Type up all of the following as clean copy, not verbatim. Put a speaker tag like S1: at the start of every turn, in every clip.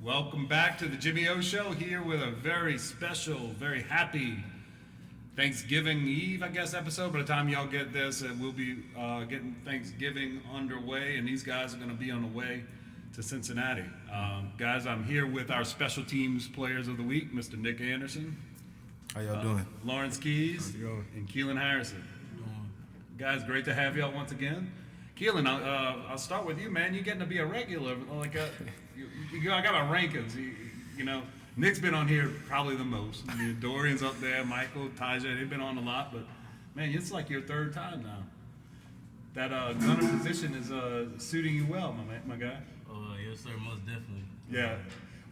S1: Welcome back to the Jimmy O Show here with a very special, very happy Thanksgiving Eve, I guess, episode. By the time y'all get this, we'll be getting Thanksgiving underway, and these guys are going to be on the way to Cincinnati. Guys, I'm here with our special teams players of the week, Mr. Nick Anderson.
S2: How y'all doing?
S1: Lawrence Keys and Kiland Harrison. Guys, great to have y'all once again. Kiland, I'll start with you, man. You're getting to be a regular. I got my rankings. Nick's been on here probably the most. Dorian's up there, Michael, Tajay, they've been on a lot, but man, it's like your third time now. That gunner position is suiting you well, my guy.
S3: Oh, yes, sir, most definitely.
S1: Yeah.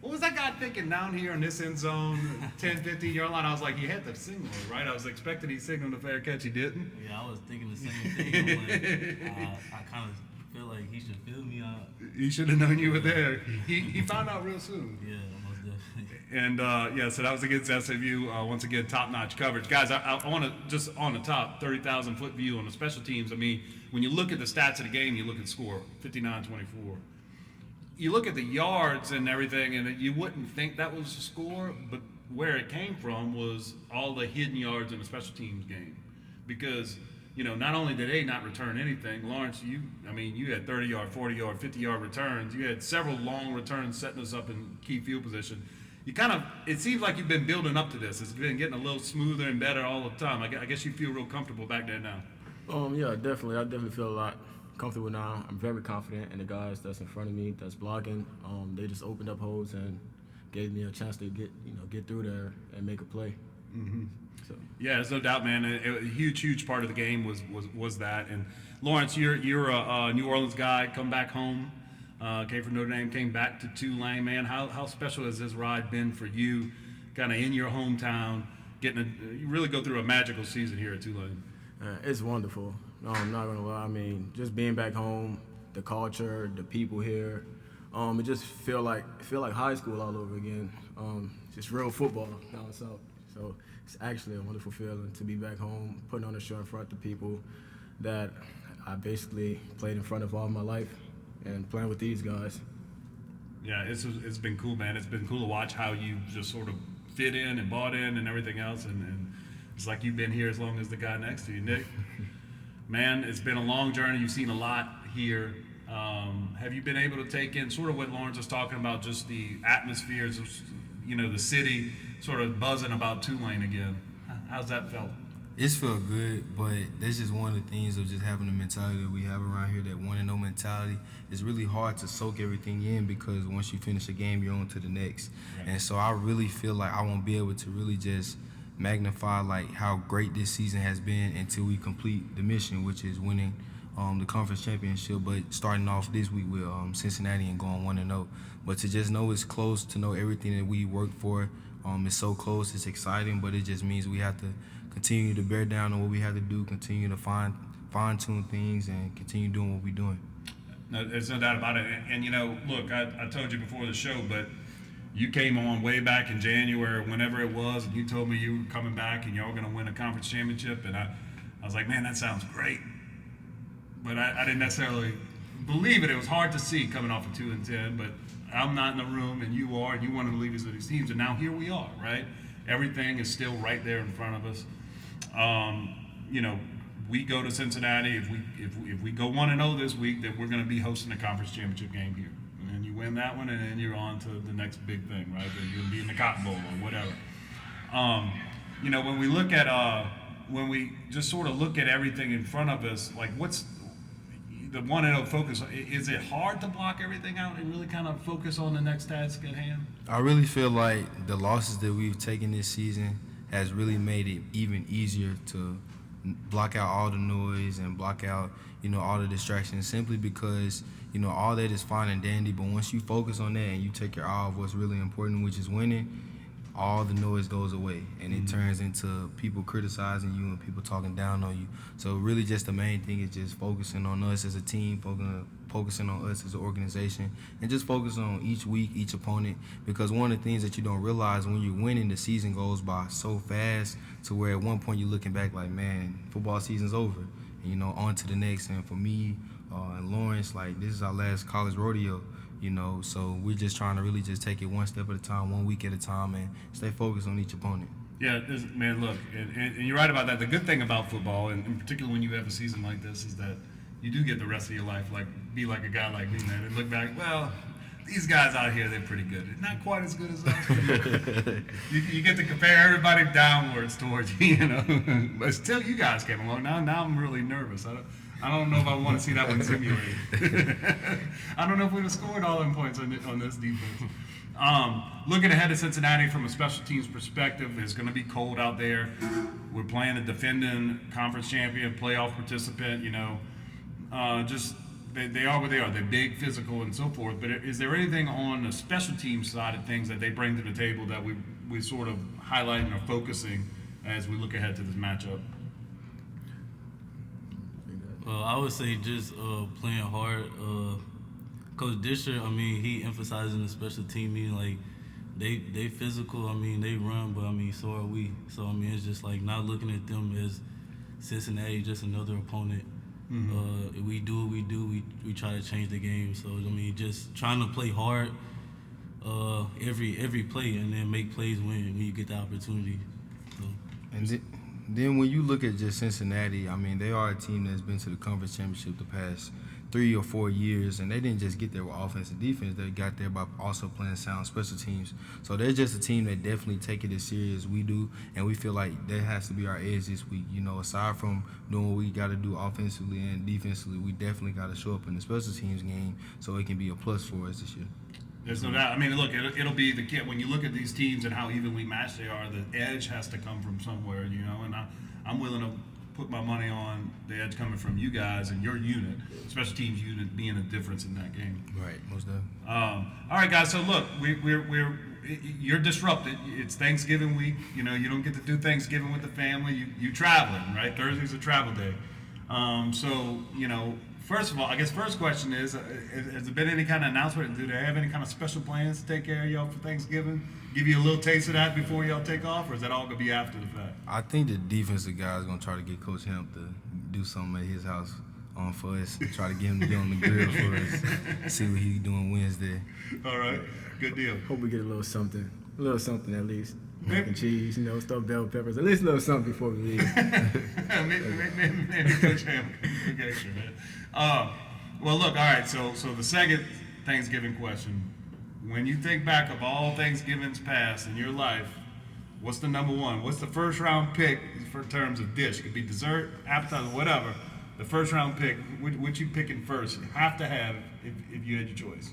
S1: What was that guy thinking down here in this end zone, 10, 15-yard line? I was like, he had the signal, right? I was expecting he signaled a fair catch. He didn't.
S3: Yeah, I was thinking the same thing. I kind of feel like he should fill me out.
S1: He should have known you were there. He found out real soon.
S3: Yeah, most definitely.
S1: And, so that was against SMU. Once again, top-notch coverage. Guys, I want to just on the top, 30,000-foot view on the special teams. I mean, when you look at the stats of the game, you look at the score, 59-24. You look at the yards and everything, and you wouldn't think that was the score, but where it came from was all the hidden yards in the special teams game. Because, not only did they not return anything, Lawrence, you had 30-yard, 40-yard, 50-yard returns. You had several long returns setting us up in key field position. It seems like you've been building up to this. It's been getting a little smoother and better all the time. I guess you feel real comfortable back there now.
S2: Yeah, definitely. I definitely feel a lot comfortable now. I'm very confident in the guys that's in front of me, that's blocking. They just opened up holes and gave me a chance to get through there and make a play.
S1: Mm-hmm.
S2: So.
S1: Yeah, there's no doubt, man. A huge part of the game was that. And Lawrence, you're a New Orleans guy. Come back home. Came from Notre Dame. Came back to Tulane, man. How special has this ride been for you? Kind of in your hometown, you really go through a magical season here at Tulane.
S2: It's wonderful. No, I'm not gonna lie. I mean, just being back home, the culture, the people here, it just feel like high school all over again. Just real football down south. So it's actually a wonderful feeling to be back home, putting on a show in front of people that I basically played in front of all my life, and playing with these guys.
S1: Yeah, it's been cool, man. It's been cool to watch how you just sort of fit in and bought in and everything else, and it's like you've been here as long as the guy next to you, Nick. Man, it's been a long journey. You've seen a lot here. Have you been able to take in sort of what Lawrence was talking about, just the atmospheres of, the city sort of buzzing about Tulane again? How's that felt?
S4: It's felt good, but that's just one of the things of just having the mentality that we have around here, that want-to-know mentality. It's really hard to soak everything in because once you finish a game, you're on to the next. Right. And so I really feel like I won't be able to really just magnify like how great this season has been until we complete the mission, which is winning the conference championship, but starting off this week with Cincinnati and going 1-0. But to just know it's close, to know everything that we worked for is so close, it's exciting, but it just means we have to continue to bear down on what we have to do, continue to fine-tune things, and continue doing what we're doing.
S1: No, there's no doubt about it. And look, I told you before the show, but you came on way back in January, whenever it was, and you told me you were coming back and y'all were going to win a conference championship. And I was like, man, that sounds great. But I didn't necessarily believe it. It was hard to see coming off of 2-10, but I'm not in the room, and you are, and you wanted to lead us to these teams. And now here we are, right? Everything is still right there in front of us. We go to Cincinnati. If we go 1-0 this week, then we're going to be hosting a conference championship game here. And you win that one, and then you're on to the next big thing, right? Then you'll be in the Cotton Bowl or whatever. When we look at when we just sort of look at everything in front of us, like what's the 1-0 focus? Is it hard to block everything out and really kind of focus on the next task at hand?
S4: I really feel like the losses that we've taken this season has really made it even easier to block out all the noise and block out, all the distractions, simply because, all that is fine and dandy, but once you focus on that and you take your eye off what's really important, which is winning, all the noise goes away, and it turns into people criticizing you and people talking down on you. So really just the main thing is just focusing on us as a team, focusing on us as an organization, and just focus on each week, each opponent, because one of the things that you don't realize when you're winning, the season goes by so fast to where at one point you're looking back like, man, football season's over, and on to the next. And for me and Lawrence, like, this is our last college rodeo, you know. So we're just trying to really just take it one step at a time, 1 week at a time, and stay focused on each opponent.
S1: Yeah, man, look, and you're right about that. The good thing about football, and in particular when you have a season like this, is that you do get the rest of your life, like, be like a guy like me, man, and look back, well, these guys out here, they're pretty good. Not quite as good as us, but you get to compare everybody downwards towards you, you know. But still, you guys came along. Now I'm really nervous. I don't know if I want to see that one simulated. I don't know if we'd have scored all them points on this defense. Looking ahead to Cincinnati from a special teams perspective, it's going to be cold out there. We're playing a defending conference champion, playoff participant, you know. They are what they are. They're big, physical, and so forth. But is there anything on the special teams side of things that they bring to the table that we sort of highlighting or focusing as we look ahead to this matchup?
S3: I would say just playing hard. Coach Disher, I mean, he emphasizing the special teaming. Like, they physical. I mean, they run, but I mean, so are we. So I mean, it's just like not looking at them as Cincinnati, just another opponent. Mm-hmm. We do what we do. We try to change the game. So I mean, just trying to play hard every play, and then make plays when you get the opportunity. So.
S4: And then when you look at just Cincinnati, I mean, they are a team that's been to the conference championship the past 3 or 4 years, and they didn't just get there with offense and defense. They got there by also playing sound special teams. So they're just a team that definitely take it as serious as we do, and we feel like that has to be our edge this week. You know, aside from doing what we got to do offensively and defensively, we definitely got to show up in the special teams game so it can be a plus for us this year.
S1: There's no doubt. I mean, look, it'll be the kid. When you look at these teams and how evenly matched they are, the edge has to come from somewhere, you know, and I'm willing to put my money on the edge coming from you guys and your unit, special teams unit, being a difference in that game.
S4: Right, most definitely.
S1: All right, guys. So look, you're disrupted. It's Thanksgiving week. You know, you don't get to do Thanksgiving with the family. You traveling, right? Thursday's a travel day. So you know, first of all, I guess first question is, has there been any kind of announcement? Do they have any kind of special plans to take care of y'all for Thanksgiving? Give you a little taste of that before y'all take off, or is that all gonna be after the fact?
S4: I think the defensive guy is gonna try to get Coach Hemp to do something at his house for us. Try to get him to get on the grill for us. See what he's doing Wednesday.
S1: All right, good deal.
S2: Hope we get a little something at least. Mac and cheese, you know, stuffed bell peppers. At least a little something before we leave.
S1: maybe Coach Hemp can get extra, man. Well, look, all right. So the second Thanksgiving question. When you think back of all Thanksgivings past in your life, what's the number one? What's the first round pick for terms of dish? It could be dessert, appetizer, whatever. The first round pick, what you picking first? You have to have if you had your choice.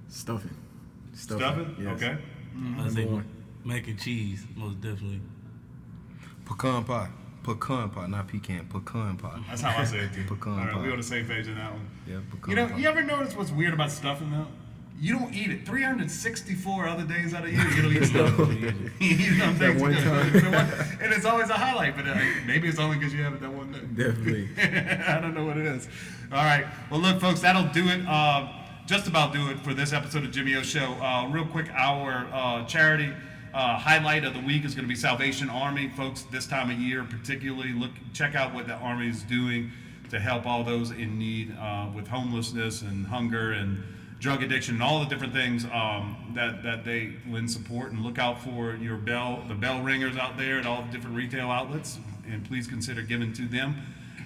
S2: Stuffing.
S1: Stuffing?
S2: Yes.
S1: Okay.
S3: I say mac and cheese, most definitely.
S4: Pecan pie, not pecan. Pecan pie.
S1: That's how I say it too.
S4: Pecan
S1: all right,
S4: pie.
S1: we're on the same page in that one.
S4: Yeah, pecan
S1: You know,
S4: pie.
S1: you ever notice what's weird about stuffing though? You don't eat it 364 other days out of the year. You don't eat stuffing. You eat it on
S2: That
S1: Thanksgiving.
S2: one
S1: And it's always a highlight, but maybe it's only because you have it that one day.
S2: Definitely.
S1: I don't know what it is. All right. Well, look, folks, that'll do it. Just about do it for this episode of Jimmy O Show. Real quick, our charity highlight of the week is going to be Salvation Army, folks. This time of year, particularly, check out what the Army is doing to help all those in need with homelessness and hunger and drug addiction and all the different things that they lend support. And look out for the bell ringers out there at all the different retail outlets, and please consider giving to them.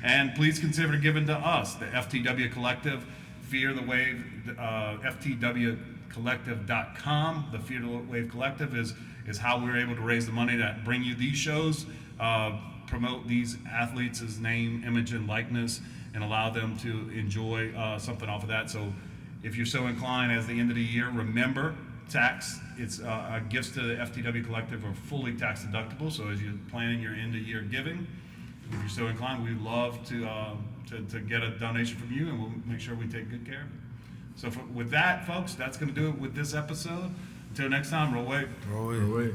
S1: And please consider giving to us, the FTW Collective, Fear the Wave, FTWcollective.com. The Fear the Wave Collective is how we're able to raise the money to bring you these shows, promote these athletes' name, image, and likeness, and allow them to enjoy something off of that. So if you're so inclined, as the end of the year, remember tax. It's gifts to the FTW Collective are fully tax deductible. So as you're planning your end of year giving, if you're so inclined, we'd love to get a donation from you, and we'll make sure we take good care of it. So with that, folks, that's going to do it with this episode. Until next time, roll wave.
S4: Roll it.
S2: Away.